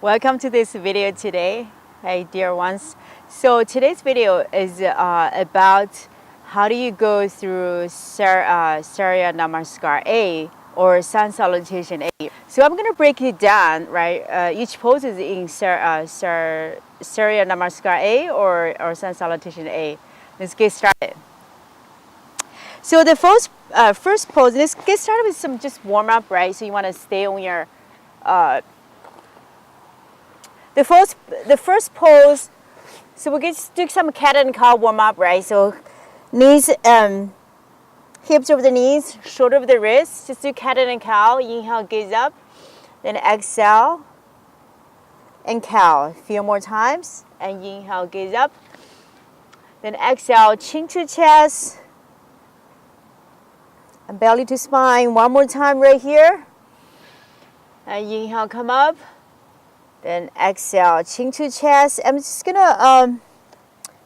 Welcome to this video today, hey dear ones. So today's video is about how do you go through Suryanamaskar A or Sun Salutation A. So I'm gonna break it down, right? Each pose is in Suryanamaskar A or Sun Salutation A. Let's get started. So the first pose, let's get started with some just warm up, right? So you want to stay on your the first pose. So we're going to do some cat and cow warm up, right? So knees, hips over the knees, shoulder over the wrist. Just do cat and cow. Inhale, gaze up, then exhale and cow. A few more times, and inhale, gaze up, then exhale, chin to chest. And belly to spine. One more time right here. And inhale, come up. Then exhale, chin to chest. I'm just gonna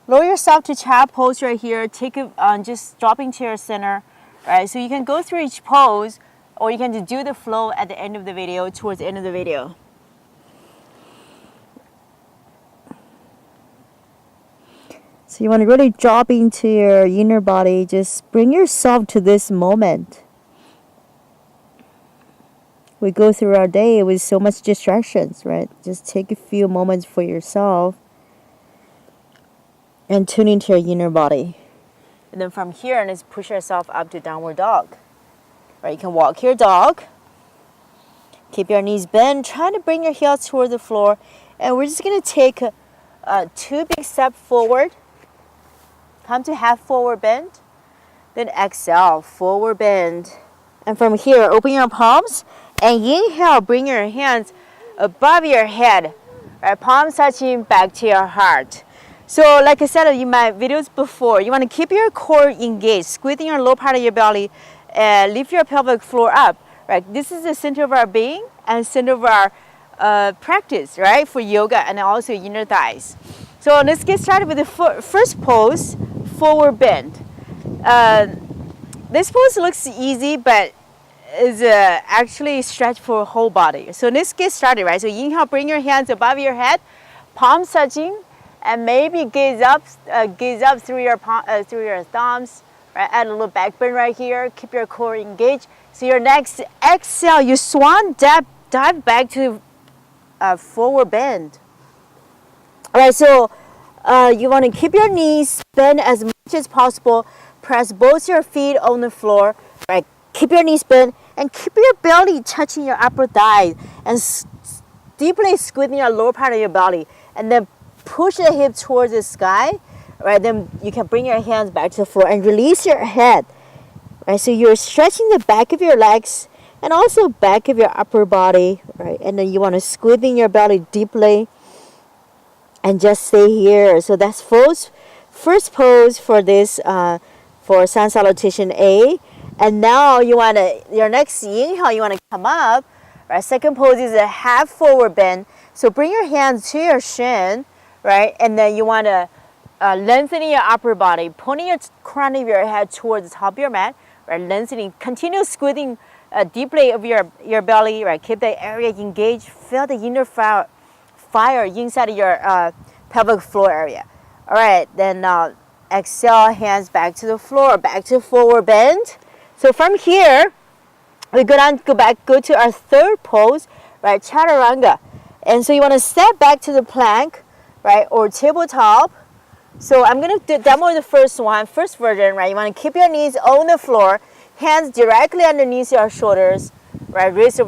lower yourself to child pose right here. Take it, just dropping to your center. Right, so you can go through each pose, or you can just do the flow at the end of the video, towards the end of the video. So you want to really drop into your inner body. Just bring yourself to this moment. We go through our day with so much distractions, right? Just take a few moments for yourself and tune into your inner body. And then from here, let's push yourself up to downward dog. Right, you can walk your dog. Keep your knees bent. Try to bring your heels toward the floor. And we're just going to take two big steps forward. Come to half forward bend, then exhale, forward bend. And from here, open your palms and inhale, bring your hands above your head, right? Palms touching back to your heart. So like I said in my videos before, you want to keep your core engaged, squeezing your low part of your belly, lift your pelvic floor up, right? This is the center of our being and center of our practice, right? For yoga and also inner thighs. So let's get started with the first pose, forward bend. This pose looks easy, but is actually stretch for whole body. So let's get started, right? So inhale, bring your hands above your head, palms touching, and maybe gaze up through your thumbs. Right? Add a little back bend right here. Keep your core engaged. So your next exhale, you swan dive back to forward bend. All right, so you want to keep your knees bent as much as possible. Press both your feet on the floor. Right, keep your knees bent and keep your belly touching your upper thigh and deeply squeezing your lower part of your belly. And then push the hip towards the sky. Right, then you can bring your hands back to the floor and release your head. Right, so you're stretching the back of your legs and also back of your upper body. Right, and then you want to squeeze in your belly deeply. And just stay here. So that's first pose for this for Sun Salutation A. And now you want to, your next inhale, you want to come up. Right. Second pose is a half forward bend. So bring your hands to your shin, right? And then you want to lengthen your upper body, pulling your crown of your head towards the top of your mat, right? Lengthening, continue squeezing deeply of your belly, right? Keep the area engaged. Feel the inner fire inside of your pelvic floor area. All right, then exhale, hands back to the floor, back to forward bend. So from here, we go to our third pose, right? Chaturanga. And so you want to step back to the plank, right? Or tabletop. So I'm going to demo the first version, right? You want to keep your knees on the floor, hands directly underneath your shoulders, right? Wrists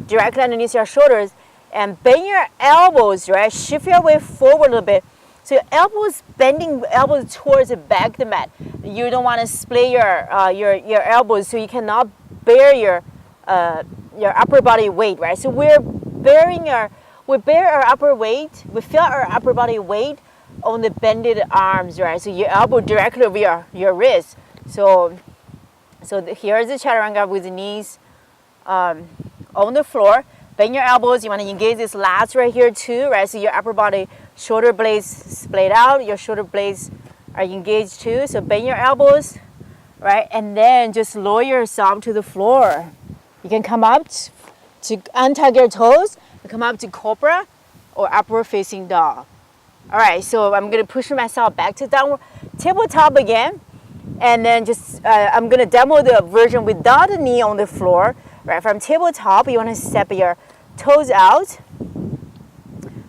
directly underneath your shoulders. And bend your elbows, right? Shift your weight forward a little bit. So your elbows, bending elbows towards the back of the mat. You don't want to split your elbows, so you cannot bear your upper body weight, right? So we bear our upper weight. We feel our upper body weight on the bended arms, right? So your elbow directly over your wrist. So here's the chaturanga with the knees on the floor. Bend your elbows. You want to engage this lats right here too, right? So your upper body, shoulder blades splayed out. Your shoulder blades are engaged too. So bend your elbows, right? And then just lower yourself to the floor. You can come up to untug your toes. Come up to cobra, or upward facing dog. All right, so I'm gonna push myself back to downward tabletop again, and then just I'm gonna demo the version without the knee on the floor. Right, from tabletop, you wanna step your toes out.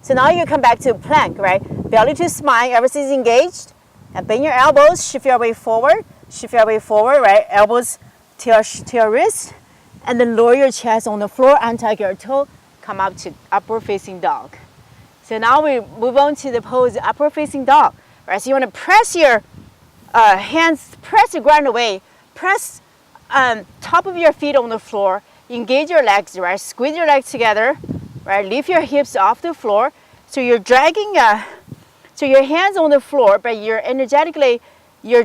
So now you come back to plank, right? Belly to spine, everything's engaged, and bend your elbows, shift your weight forward, right? Elbows to your wrist, and then lower your chest on the floor, untuck your toe, come up to upward facing dog. So now we move on to the pose upward facing dog, right? So you want to press your hands, press the ground away, press top of your feet on the floor, engage your legs, right? Squeeze your legs together, right? Lift your hips off the floor. So you're dragging, so your hands on the floor, but you're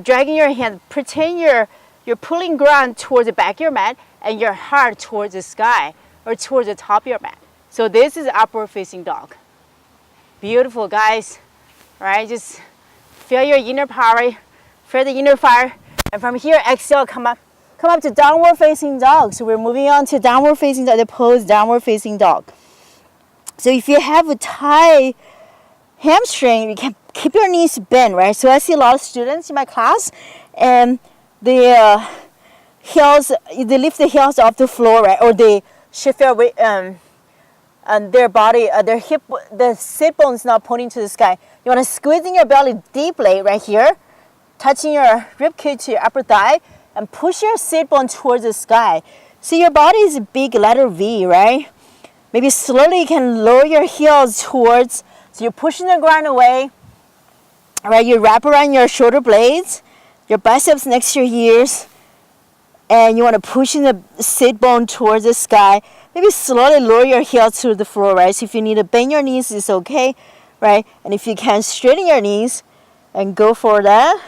dragging your hands, pretend you're pulling ground towards the back of your mat and your heart towards the sky or towards the top of your mat. So this is upward facing dog. Beautiful, guys. All right, just feel your inner power, feel the inner fire. And from here, exhale, come up to downward facing dog. So we're moving on to downward facing dog, the pose downward facing dog. So if you have a tight hamstring, you can keep your knees bent, right? So I see a lot of students in my class, and they lift the heels off the floor, right? Or they shift their weight, and their body, the sit bone is not pointing to the sky. You want to squeeze in your belly deeply right here, touching your rib cage to your upper thigh, and push your sit bone towards the sky. So your body is a big letter V, right? Maybe slowly you can lower your heels towards, so you're pushing the ground away, right? You wrap around your shoulder blades, your biceps next to your ears, and you want to push in the sit bone towards the sky. Maybe slowly lower your heels to the floor, right? So if you need to bend your knees, it's okay, right? And if you can, straighten your knees and go for that.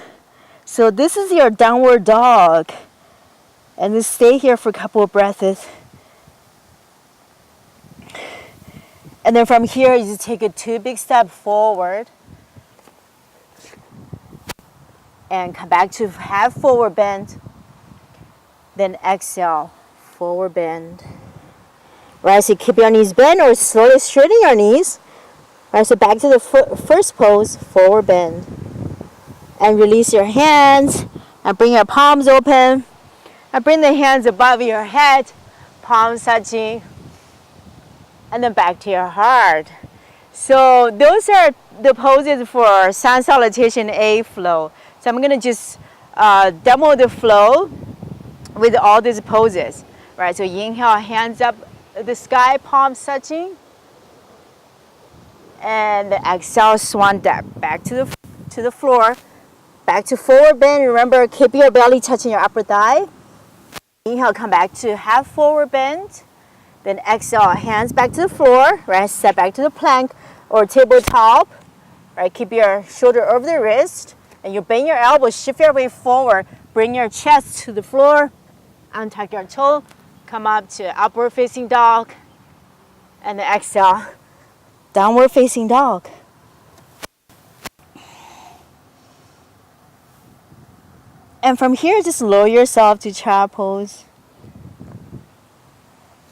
So this is your downward dog. And then stay here for a couple of breaths. And then from here, you just take a 2 big steps forward. And come back to half forward bend. Then exhale, forward bend. Right, so keep your knees bent or slowly straighten your knees. Right, so back to the first pose, forward bend. And release your hands and bring your palms open. And bring the hands above your head, palms touching. And then back to your heart. So those are the poses for Sun Salutation A flow. So I'm going to just demo the flow with all these poses. Right, so inhale, hands up the sky, palms touching, and exhale, swan dip back to the floor, back to forward bend. Remember, keep your belly touching your upper thigh. Inhale, come back to half forward bend. Then exhale, hands back to the floor. Right, step back to the plank or tabletop. Right, keep your shoulder over the wrist, and you bend your elbows, shift your weight forward, bring your chest to the floor, untuck your toe. Come up to upward facing dog, and then exhale, downward facing dog. And from here, just lower yourself to child pose.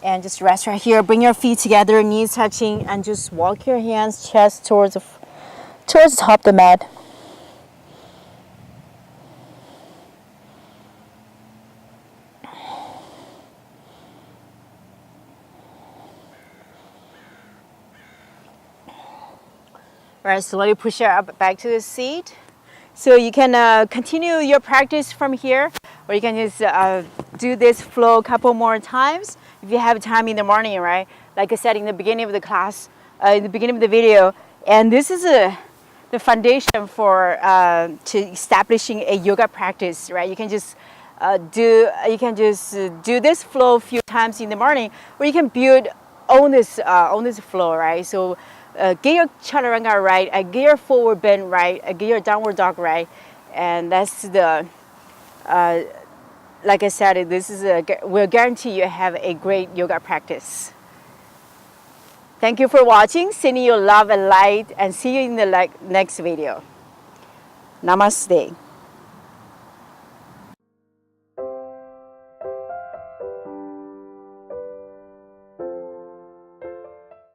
And just rest right here. Bring your feet together, knees touching, and just walk your hands, chest towards the top of the mat. Right, slowly push your up back to the seat. So you can continue your practice from here, or you can just do this flow a couple more times if you have time in the morning, right? Like I said in the beginning of the class, in the beginning of the video. And this is the foundation for to establishing a yoga practice, right? You can just do this flow a few times in the morning, or you can build on this flow, right? So get your Chaturanga right, get your forward bend right, get your downward dog right, and that's the, like I said, this is will guarantee you have a great yoga practice. Thank you for watching, sending you love and light, and see you in the next video. Namaste.